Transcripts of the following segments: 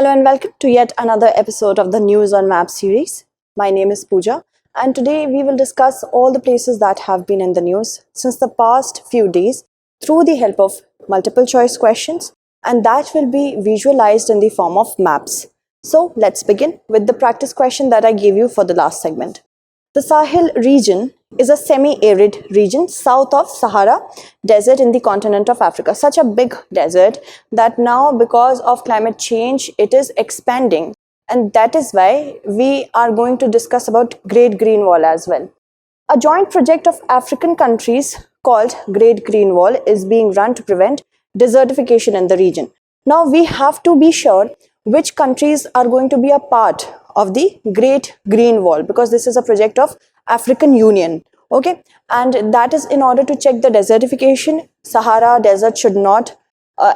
Hello and welcome to yet another episode of the News on Map series. My name is Pooja and today we will discuss all the places that have been in the news since the past few days through the help of multiple choice questions, and that will be visualized in the form of maps. So let's begin with the practice question that I gave you for the last segment. The Sahel region is a semi-arid region south of Sahara Desert in the continent of Africa. Such a big desert that now, because of climate change, it is expanding. And that is why we are going to discuss about Great Green Wall as well. A joint project of African countries called Great Green Wall is being run to prevent desertification in the region. Now we have to be sure which countries are going to be a part of the Great Green Wall, because this is a project of African Union. Okay, and that is in order to check the desertification. Sahara Desert should not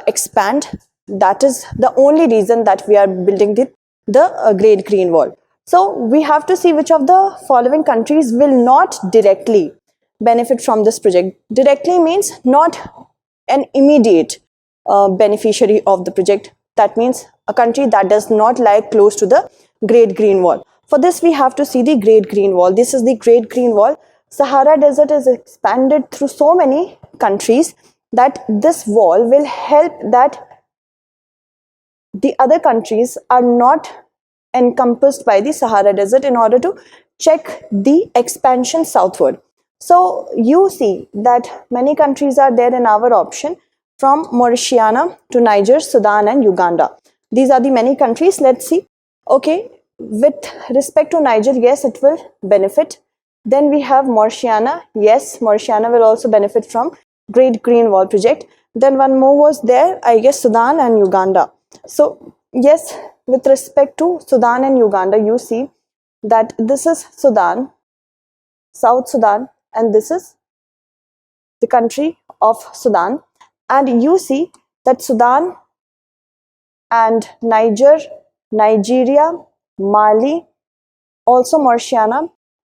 expand. That is the only reason that we are building the Great Green Wall. So we have to see which of the following countries will not directly benefit from this project. Directly means not an immediate beneficiary of the project. That means a country that does not lie close to the Great Green Wall. For this, we have to see the Great Green Wall. This is the Great Green Wall. Sahara Desert is expanded through so many countries that this wall will help that the other countries are not encompassed by the Sahara Desert in order to check the expansion southward. So you see that many countries are there in our option, from Mauritania to Niger, Sudan and Uganda. These are the many countries. Let's see. Okay, with respect to Niger, yes, it will benefit. Then we have Mauritania. Yes, Mauritania will also benefit from Great Green Wall project. Then one more was there, I guess, Sudan and Uganda. So yes, with respect to Sudan and Uganda, you see that this is Sudan, South Sudan, and this is the country of Sudan. And you see that Sudan and Nigeria, Mali, also Mauritania,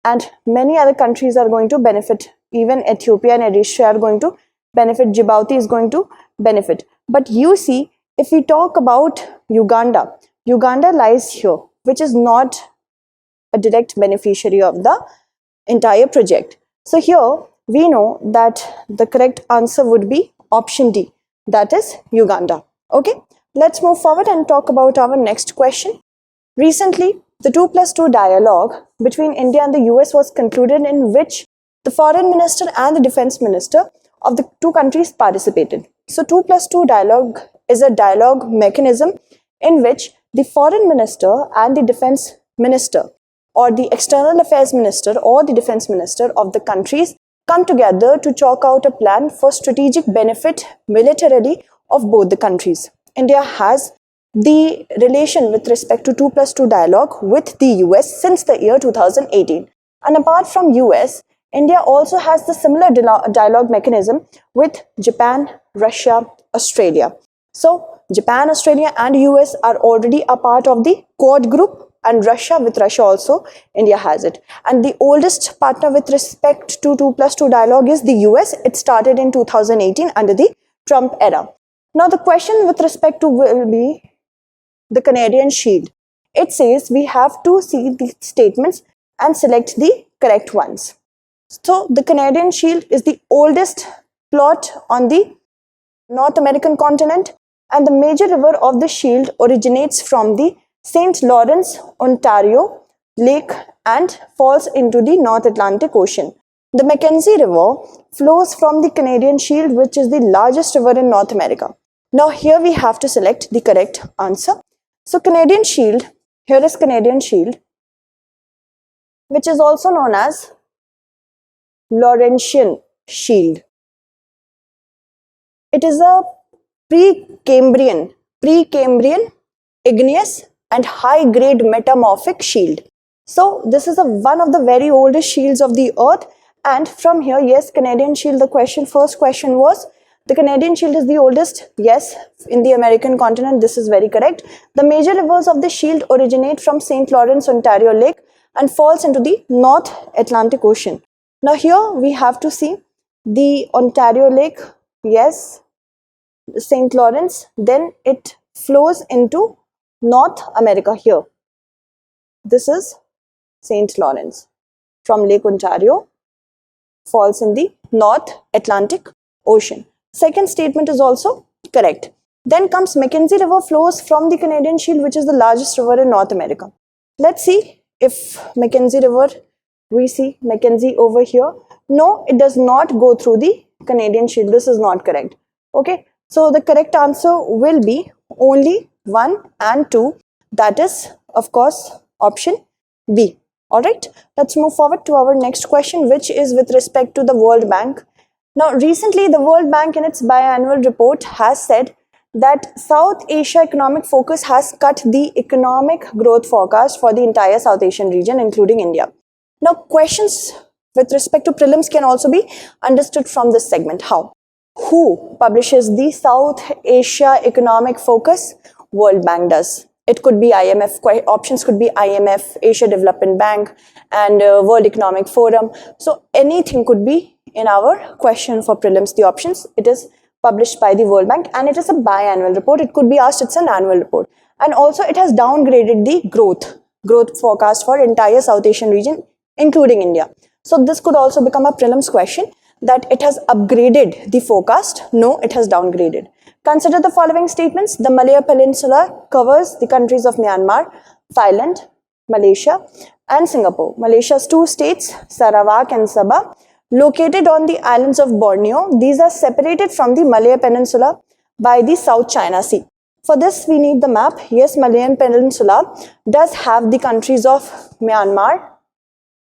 and many other countries are going to benefit. Even Ethiopia and Eritrea are going to benefit. Djibouti is going to benefit. But you see, if we talk about Uganda, Uganda lies here, which is not a direct beneficiary of the entire project. So here we know that the correct answer would be option D, that is Uganda. Okay, let's move forward and talk about our next question. Recently, the 2+2 dialogue between India and the US was concluded, in which the foreign minister and the defense minister of the two countries participated. So 2+2 dialogue is a dialogue mechanism in which the foreign minister and the defense minister, or the external affairs minister or the defense minister of the countries, come together to chalk out a plan for strategic benefit militarily of both the countries. India has the relation with respect to 2+2 dialogue with the US since the year 2018. And apart from US, India also has the similar dialogue mechanism with Japan, Russia, Australia. So Japan, Australia and US are already a part of the Quad group, and with Russia also, India has it. And the oldest partner with respect to 2+2 dialogue is the US. It started in 2018 under the Trump era. Now the question with respect to will be the Canadian Shield. It says we have to see the statements and select the correct ones. So the Canadian Shield is the oldest plot on the North American continent, and the major river of the Shield originates from the St. Lawrence, Ontario Lake and falls into the North Atlantic Ocean. The Mackenzie River flows from the Canadian Shield, which is the largest river in North America. Now here we have to select the correct answer. So Canadian Shield, here is Canadian Shield, which is also known as Laurentian Shield. It is a Precambrian, igneous and high-grade metamorphic shield. So this is one of the very oldest shields of the earth. And from here, yes, Canadian Shield, first question was, the Canadian Shield is the oldest. Yes, in the American continent, this is very correct. The major rivers of the shield originate from St. Lawrence, Ontario Lake and falls into the North Atlantic Ocean. Now here we have to see the Ontario Lake, yes, St. Lawrence, then it flows into North America here. This is St. Lawrence from Lake Ontario, falls in the North Atlantic Ocean. Second statement is also correct. Then comes Mackenzie River flows from the Canadian Shield, which is the largest river in North America. Let's see if Mackenzie River, we see Mackenzie over here. No, it does not go through the Canadian Shield. This is not correct. Okay, so the correct answer will be only 1 and 2. That is, of course, option B. Alright, let's move forward to our next question, which is with respect to the World Bank. Now, recently, the World Bank in its biannual report has said that South Asia Economic Focus has cut the economic growth forecast for the entire South Asian region, including India. Now, questions with respect to prelims can also be understood from this segment. How? Who publishes the South Asia Economic Focus? World Bank does. It could be IMF, options could be IMF, Asia Development Bank, and World Economic Forum. So anything could be in our question for prelims, the options. It is published by the World Bank and it is a biannual report. It could be asked it's an annual report. And also it has downgraded the growth forecast for entire South Asian region, including India. So this could also become a prelims question, that it has upgraded the forecast. No, it has downgraded. Consider the following statements. The Malaya Peninsula covers the countries of Myanmar, Thailand, Malaysia, and Singapore. Malaysia's two states, Sarawak and Sabah, located on the islands of Borneo. These are separated from the Malaya Peninsula by the South China Sea. For this, we need the map. Yes, Malayan Peninsula does have the countries of Myanmar,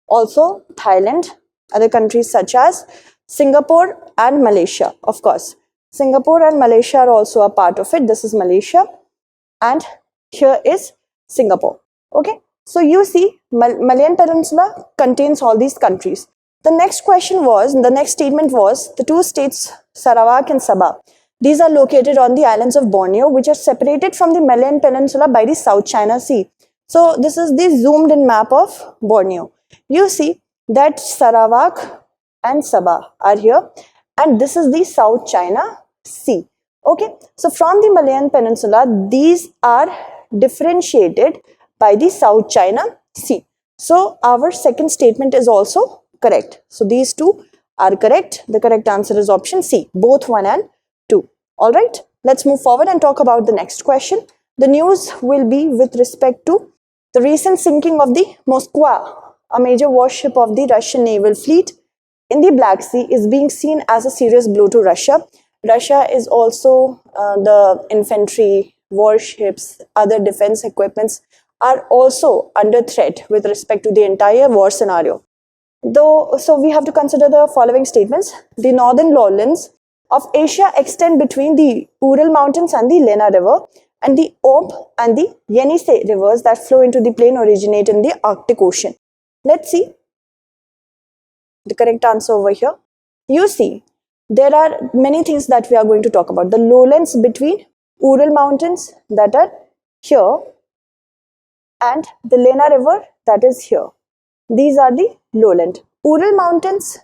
also Thailand, other countries such as Singapore and Malaysia, of course. Singapore and Malaysia are also a part of it. This is Malaysia and here is Singapore. Okay, so you see Malayan Peninsula contains all these countries. The next statement was the two states Sarawak and Sabah. These are located on the islands of Borneo, which are separated from the Malayan Peninsula by the South China Sea. So this is the zoomed in map of Borneo. You see that Sarawak and Sabah are here and this is the South China Sea. Okay, so from the Malayan Peninsula, these are differentiated by the South China Sea. So our second statement is also correct. So these two are correct. The correct answer is option C, both 1 and 2. All right, let's move forward and talk about the next question. The news will be with respect to the recent sinking of the Moskva, a major warship of the Russian naval fleet in the Black Sea, is being seen as a serious blow to Russia. Russia is also the infantry, warships, other defense equipments are also under threat with respect to the entire war scenario. So we have to consider the following statements. The northern lowlands of Asia extend between the Ural Mountains and the Lena River, and the Ob and the Yenisei rivers that flow into the plain originate in the Arctic Ocean. Let's see the correct answer over here. You see, there are many things that we are going to talk about. The lowlands between Ural Mountains that are here and the Lena River that is here. These are the lowland. Ural Mountains,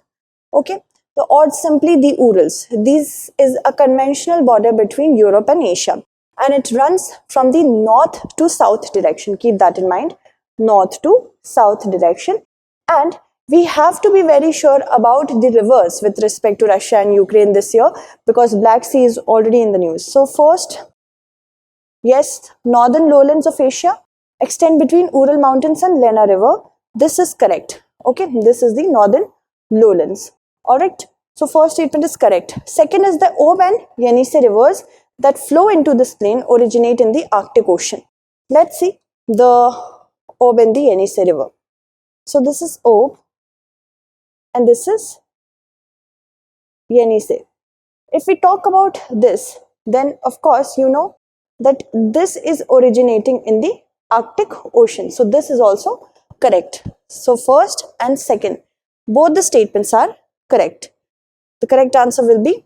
okay, the odd simply the Urals. This is a conventional border between Europe and Asia and it runs from the north to south direction. Keep that in mind, north to south direction. And we have to be very sure about the rivers with respect to Russia and Ukraine this year because Black Sea is already in the news. So first, yes, northern lowlands of Asia extend between Ural Mountains and Lena River. This is correct. Okay, this is the northern lowlands. All right, so first statement is correct. Second is the Ob and Yenisei rivers that flow into this plain originate in the Arctic Ocean. Let's see the Ob and the Yenisei river. So this is Ob and this is Yenisei. If we talk about this, then of course you know that this is originating in the Arctic Ocean. So this is also correct. So first and second, both the statements are correct. The correct answer will be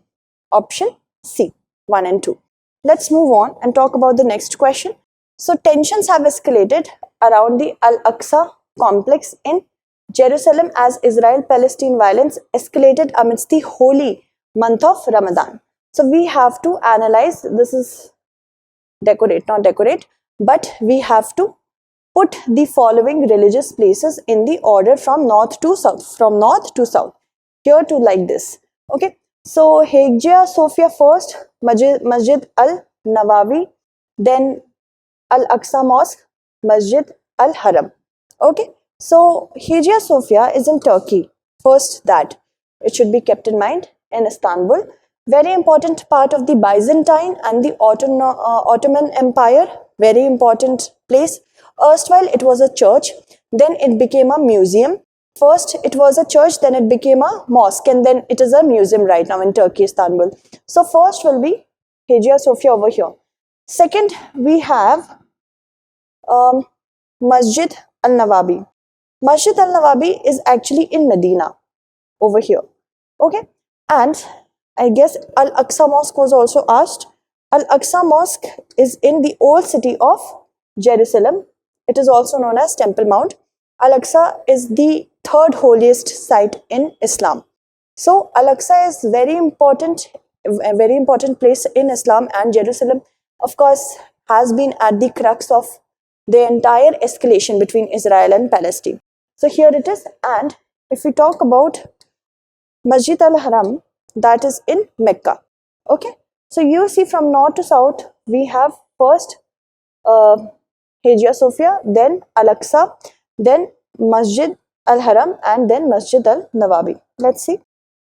option C, 1 and 2. Let's move on and talk about the next question. So tensions have escalated around the Al-Aqsa complex in Jerusalem as Israel-Palestine violence escalated amidst the holy month of Ramadan. So we have to analyze, this is decorate, not decorate. but we have to put the following religious places in the order from north to south, here to like this. Okay, so Hagia Sophia first, Masjid al Nawawi, then Al Aqsa Mosque, Masjid al Haram. Okay, so Hagia Sophia is in Turkey. First, that it should be kept in mind, in Istanbul. Very important part of the Byzantine and the Ottoman Empire. Very important place. Erstwhile, it was a church. Then it became a museum. First, it was a church. Then it became a mosque, and then it is a museum right now in Turkey, Istanbul. So first will be Hagia Sophia over here. Second, we have um, Masjid al Nawabi. Masjid al Nawabi is actually in Medina over here. Okay, and I guess Al Aqsa Mosque was also asked. Al Aqsa Mosque is in the old city of Jerusalem. It is also known as Temple Mount. Al Aqsa is the third holiest site in Islam. So Al Aqsa is a very important place in Islam, and Jerusalem, of course, has been at the crux of the entire escalation between Israel and Palestine. So here it is. And if we talk about Masjid al-Haram, that is in Mecca. Okay, so you see from north to south, we have first Hagia Sophia, then Al-Aqsa, then Masjid al-Haram, and then Masjid al-Nawabi. Let's see.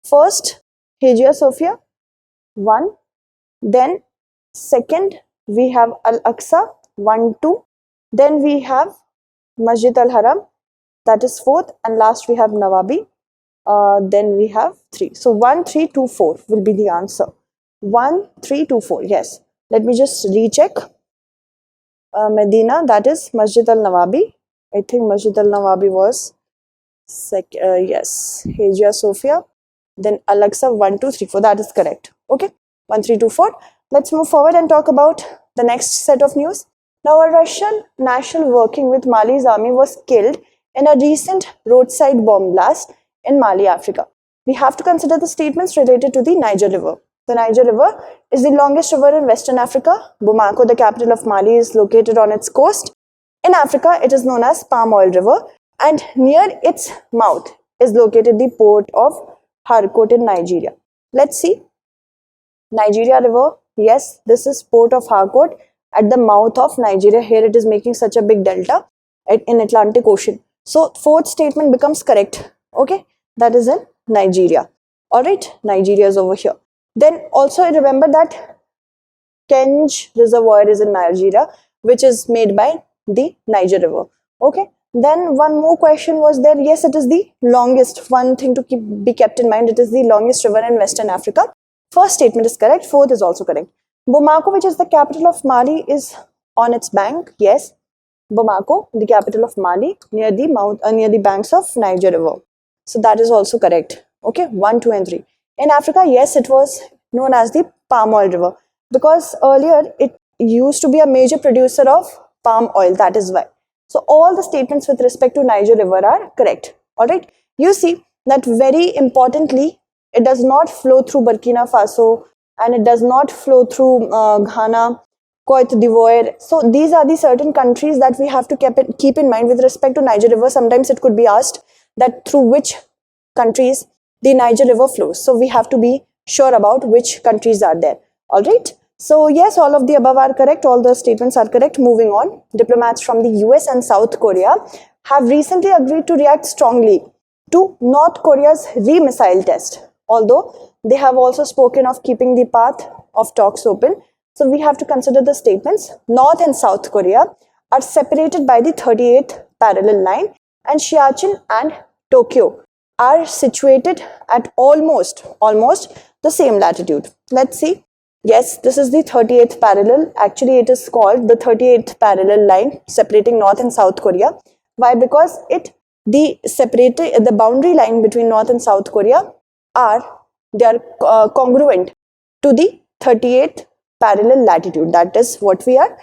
First, Hagia Sophia, 1. Then second, we have Al-Aqsa, 1, 2. Then we have Masjid al-Haram, that is 4th, and last we have Nawabi. Then we have 3. So 1, 3, 2, 4 will be the answer. 1, 3, 2, 4. Yes. Let me just recheck. Medina, that is Masjid al-Nawabi. I think Masjid al-Nawabi was yes. Hagia Sophia. Then Al-Aqsa, 1, 2, 3, 4. That is correct. Okay. 1, 3, 2, 4. Let's move forward and talk about the next set of news. Now, a Russian national working with Mali's army was killed in a recent roadside bomb blast in Mali, Africa. We have to consider the statements related to the Niger River. The Niger River is the longest river in Western Africa. Bamako, the capital of Mali, is located on its coast. In Africa, it is known as Palm Oil River, and near its mouth is located the port of Harcourt in Nigeria. Let's see. Nigeria River, yes, this is port of Harcourt at the mouth of Nigeria. Here it is making such a big delta in Atlantic Ocean. So fourth statement becomes correct. Okay, that is in Nigeria. Alright, Nigeria is over here. Then also remember that Kenj Reservoir is in Nigeria, which is made by the Niger River. Okay, then one more question was there. Yes, it is the longest. One thing to be kept in mind, it is the longest river in Western Africa. First statement is correct. Fourth is also correct. Bamako, which is the capital of Mali, is on its bank. Yes, Bamako, the capital of Mali, near the banks of Niger River. So that is also correct. Okay, 1, 2, and 3. In Africa, yes, it was known as the Palm Oil River because earlier it used to be a major producer of palm oil. That is why. So all the statements with respect to Niger River are correct. All right. You see that very importantly, it does not flow through Burkina Faso and it does not flow through Ghana, Cote d'Ivoire. So these are the certain countries that we have to keep in mind with respect to Niger River. Sometimes it could be asked that through which countries the Niger River flows. So we have to be sure about which countries are there. All right. So yes, all of the above are correct. All the statements are correct. Moving on. Diplomats from the US and South Korea have recently agreed to react strongly to North Korea's re-missile test. Although they have also spoken of keeping the path of talks open. So we have to consider the statements. North and South Korea are separated by the 38th parallel line, and Siachen and Tokyo are situated at almost the same latitude. Let's see. Yes, this is the 38th parallel. Actually, it is called the 38th parallel line separating North and South Korea. Why? Because the boundary line between North and South Korea are congruent to the 38th parallel latitude. That is what we are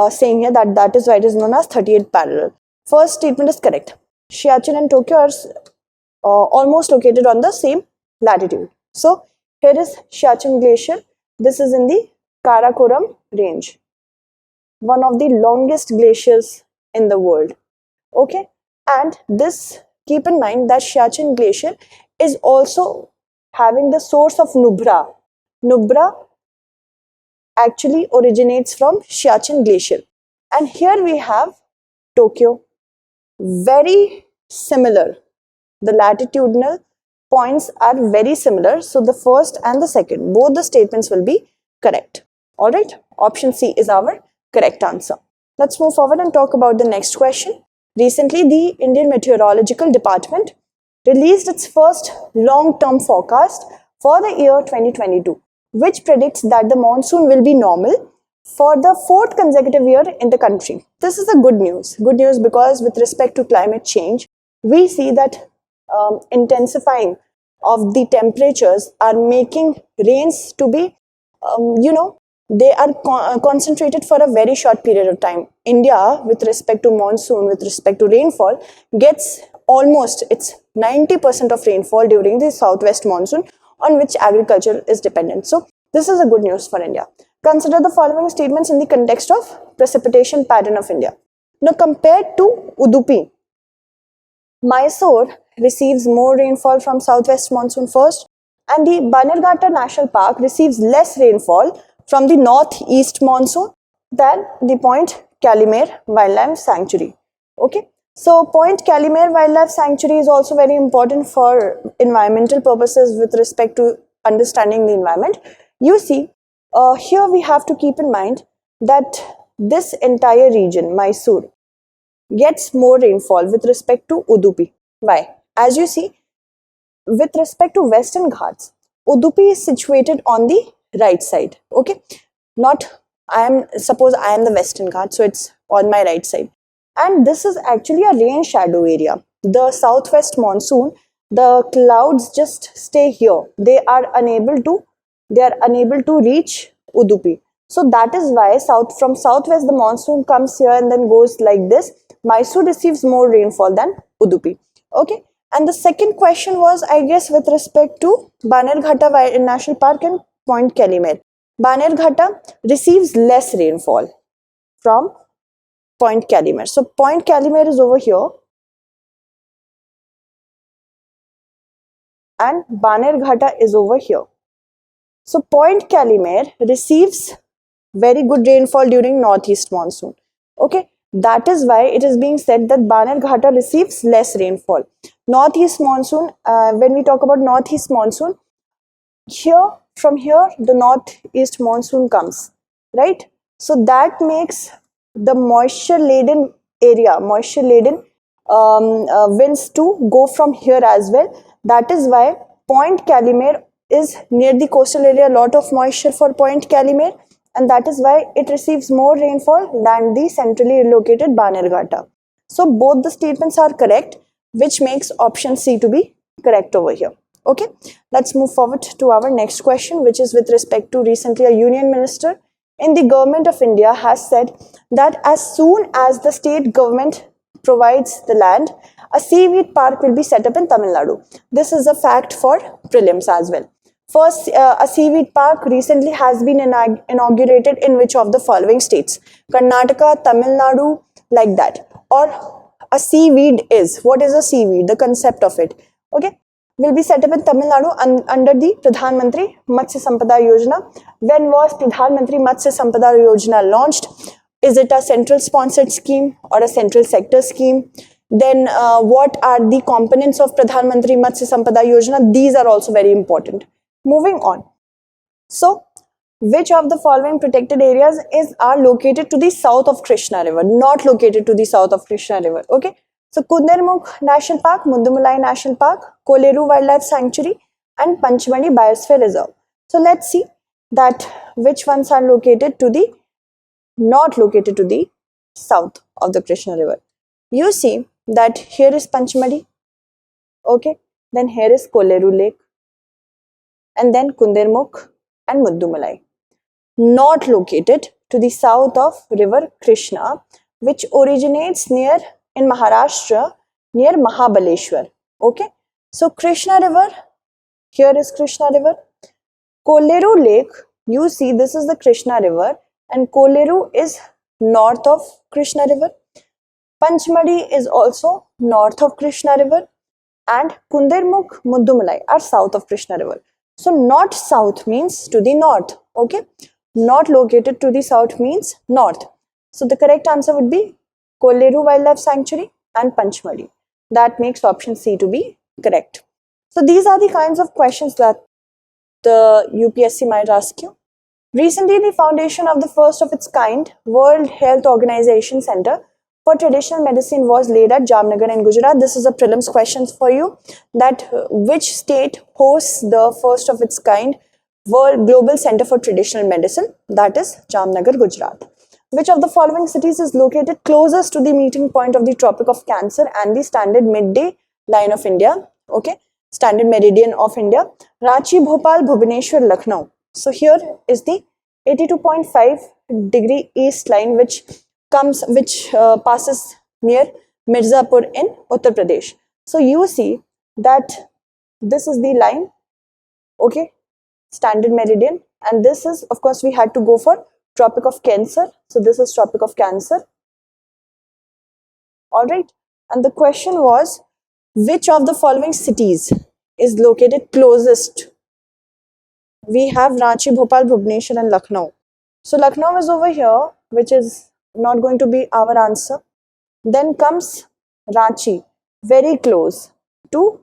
saying here. That is why it is known as 38th parallel. First statement is correct. Siachen and Tokyo are almost located on the same latitude. So here is Siachen Glacier. This is in the Karakoram range. one of the longest glaciers in the world. Okay, and this, keep in mind that Siachen glacier is also having the source of Nubra. Nubra actually originates from Siachen glacier. And here we have Tokyo, very similar. The latitudinal points are very similar. So the first and the second, both the statements will be correct. All right, option C is our correct answer. Let's move forward and talk about the next question. Recently, the Indian Meteorological Department released its first long-term forecast for the year 2022, which predicts that the monsoon will be normal for the fourth consecutive year in the country. This is a good news. Good news because with respect to climate change, we see that intensifying of the temperatures are making rains to be, they are concentrated for a very short period of time. India, with respect to monsoon, with respect to rainfall, gets almost its 90% of rainfall during the southwest monsoon, on which agriculture is dependent. So this is a good news for India. Consider the following statements in the context of precipitation pattern of India. Now, compared to Udupi, Mysore receives more rainfall from southwest monsoon first, and the Bannerghatta National Park receives less rainfall from the northeast monsoon than the Point Calimere Wildlife Sanctuary. Okay, so Point Calimere Wildlife Sanctuary is also very important for environmental purposes with respect to understanding the environment. You see, here we have to keep in mind that this entire region, Mysore, gets more rainfall with respect to Udupi. Why? As you see, with respect to Western Ghats, Udupi is situated on the right side. Okay, not suppose I am the Western Ghat, so it's on my right side, and this is actually a rain shadow area. The southwest monsoon, the clouds just stay here. They are unable to reach Udupi. So that is why from southwest the monsoon comes here and then goes like this. Mysore receives more rainfall than Udupi. Okay. And the second question was, I guess, with respect to Bannerghatta National Park and Point Calimere. Bannerghatta receives less rainfall from Point Calimere. So Point Calimere is over here, and Bannerghatta is over here. So Point Calimere receives very good rainfall during northeast monsoon. Okay, that is why it is being said that Bannerghatta receives less rainfall. Northeast monsoon, when we talk about northeast monsoon, from here the northeast monsoon comes, right? So that makes the moisture laden area, winds to go from here as well. That is why Point Calimere is near the coastal area, a lot of moisture for Point Calimere, and that is why it receives more rainfall than the centrally located Bannerghatta. So both the statements are correct, which makes option C to be correct over here. Okay, let's move forward to our next question, which is with respect to recently a union minister in the government of India has said that as soon as the state government provides the land, a seaweed park will be set up in Tamil Nadu. This is a fact for prelims as well. First, a seaweed park recently has been inaugurated in which of the following states? Karnataka, Tamil Nadu, like that. Or a seaweed is, what is a seaweed? The concept of it, okay, will be set up in Tamil Nadu under the Pradhan Mantri Matsya Sampada Yojana. When was Pradhan Mantri Matsya Sampada Yojana launched? Is it a central sponsored scheme or a central sector scheme? Then what are the components of Pradhan Mantri Matsya Sampada Yojana? These are also very important. Moving on. So, which of the following protected areas are located to the south of Krishna River? Not located to the south of Krishna River. Okay. So, Kundermukh National Park, Mundumulai National Park, Koleru Wildlife Sanctuary, and Panchmani Biosphere Reserve. So, let's see that which ones are not located to the south of the Krishna River. You see that here is Panchmani, okay, then here is Koleru Lake, and then Kundermukh and Mundumulai. Not located to the south of river Krishna, which originates in Maharashtra near Mahabaleshwar. Okay, so Krishna River, here is Krishna River. Koleru Lake, you see this is the Krishna River, and Koleru is north of Krishna River. Panchmadi is also north of Krishna River, and Kundermukh, Muddumalai are south of Krishna River. So not south means to the north, okay? Not located to the south means north. So the correct answer would be Kolleru Wildlife Sanctuary and Panchmadi. That makes option C to be correct. So these are the kinds of questions that the UPSC might ask you. Recently, the foundation of the first of its kind World Health Organization Center for Traditional Medicine was laid at Jamnagar in Gujarat. This is a prelims question for you, that which state hosts the first of its kind World Global Center for Traditional Medicine? That is Jamnagar, Gujarat. Which of the following cities is located closest to the meeting point of the Tropic of Cancer and the standard midday line of India? Okay, standard meridian of India. Ranchi, Bhopal, Bhubaneswar, Lucknow. So here is the 82.5 degree east line which passes near Mirzapur in Uttar Pradesh. So you see that this is the line, okay, standard meridian, and this is, of course, we had to go for Tropic of Cancer. So this is Tropic of Cancer. All right. And the question was, which of the following cities is located closest? We have Ranchi, Bhopal, Bhubaneswar and Lucknow. So Lucknow is over here, which is not going to be our answer. Then comes Ranchi, very close to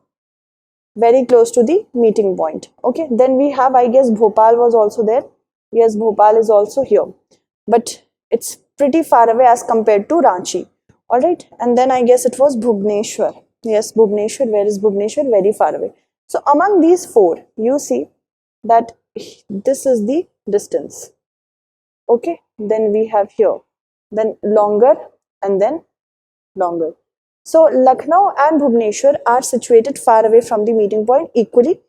the meeting point. Okay, then we have, I guess, Bhopal was also there. Yes, Bhopal is also here, but it's pretty far away as compared to Ranchi. All right, and then I guess it was Bhubaneswar. Yes, Bhubaneswar. Where is Bhubaneswar? Very far away. So among these four, you see that this is the distance. Okay, then we have here, then longer, and then longer. So Lucknow and Bhubaneswar are situated far away from the meeting point equally.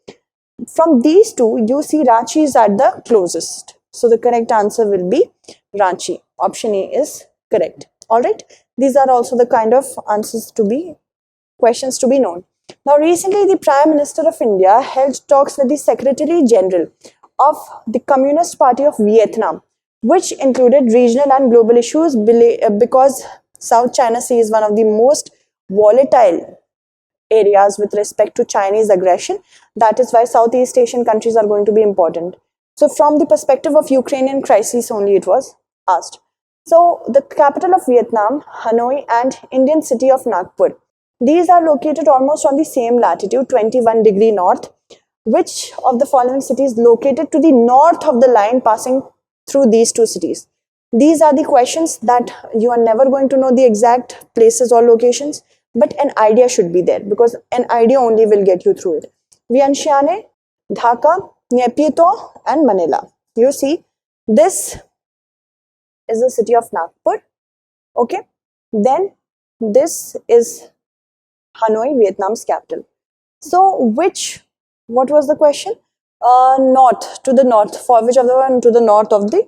From these two, you see Ranchi is at the closest. So the correct answer will be Ranchi. Option A is correct. All right. These are also the kind of questions to be known. Now, recently, the Prime Minister of India held talks with the Secretary General of the Communist Party of Vietnam, which included regional and global issues because South China Sea is one of the most volatile areas with respect to Chinese aggression. That is why Southeast Asian countries are going to be important. So from the perspective of Ukrainian crisis only it was asked. So the capital of Vietnam, Hanoi, and Indian city of Nagpur, these are located almost on the same latitude, 21 degree north. Which of the following cities located to the north of the line passing through these two cities? These are the questions that you are never going to know the exact places or locations, but an idea should be there, because an idea only will get you through it. Vientiane, Dhaka, Naypyidaw and Manila. You see, this is the city of Nagpur. Okay, then this is Hanoi, Vietnam's capital. So what was the question? North, to the north, for which of the one to the north of the,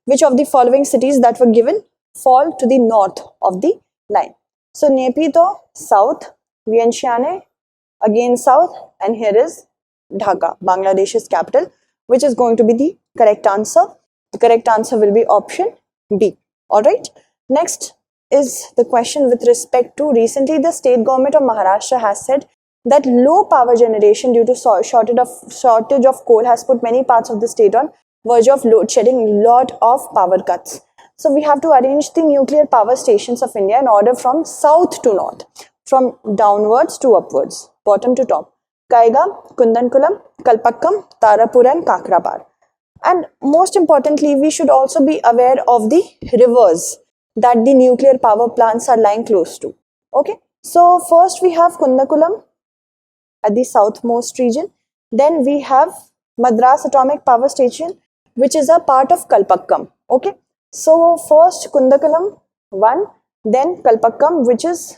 which of the following cities that were given fall to the north of the line? So Naypyidaw, south, Vientiane, again south, and here is Dhaka, Bangladesh's capital, which is going to be the correct answer. The correct answer will be option B. All right. Next is the question with respect to recently the state government of Maharashtra has said that low power generation due to shortage of coal has put many parts of the state on verge of load shedding, lot of power cuts. So we have to arrange the nuclear power stations of India in order from south to north, from downwards to upwards, bottom to top. Kaiga, Kundankulam, Kalpakkam, Tarapur and Kakrapar. And most importantly, we should also be aware of the rivers that the nuclear power plants are lying close to. Okay, so first we have Kundankulam at the southmost region. Then we have Madras Atomic Power Station, which is a part of Kalpakkam. Okay, so first Kundankulam 1, then Kalpakkam, which is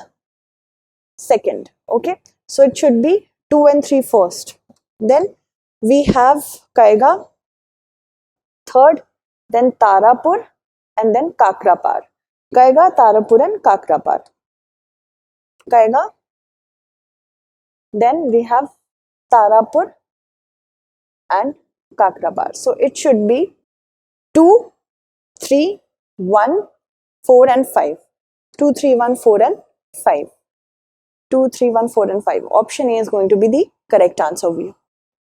second. Okay, so it should be 2 and 3 first. Then we have Kaiga third, then Tarapur, and then Kakrapar. Kaiga, Tarapur and Kakrapar. Kaiga, then we have Tarapur and Kakrapar. So it should be 2, 3, 1, 4 and 5. 2, 3, 1, 4 and 5. 2, 3, 1, 4 and 5. Option A is going to be the correct answer over here.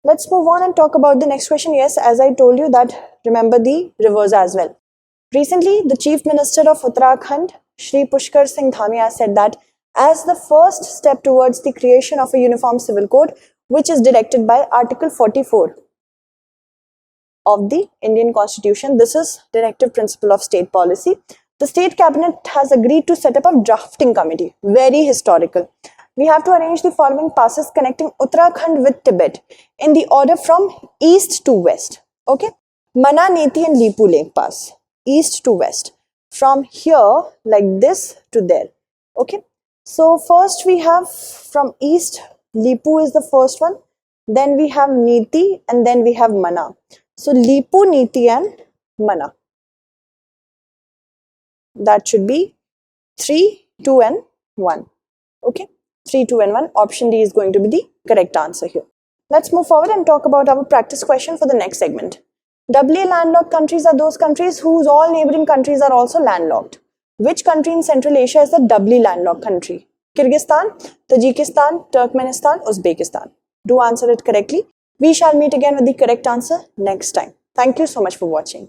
Let's move on and talk about the next question. Yes, as I told you that remember the rivers as well. Recently, the Chief Minister of Uttarakhand, Shri Pushkar Singh Dhamia, said that as the first step towards the creation of a uniform civil code, which is directed by Article 44 of the Indian Constitution, this is directive principle of state policy. The state cabinet has agreed to set up a drafting committee. Very historical. We have to arrange the following passes connecting Uttarakhand with Tibet in the order from east to west. Okay, Mana, Neti and Lipu Lake pass, east to west, from here like this to there. Okay, so first we have from east, Lipu is the first one, then we have Neti, and then we have Mana. So Lipu, Neti and Mana. That should be 3, 2 and 1. Okay, 3, 2 and 1. Option D is going to be the correct answer here. Let's move forward and talk about our practice question for the next segment. AA landlocked countries are those countries whose all neighboring countries are also landlocked. Which country in Central Asia is the doubly landlocked country? Kyrgyzstan, Tajikistan, Turkmenistan, Uzbekistan. Do answer it correctly. We shall meet again with the correct answer next time. Thank you so much for watching.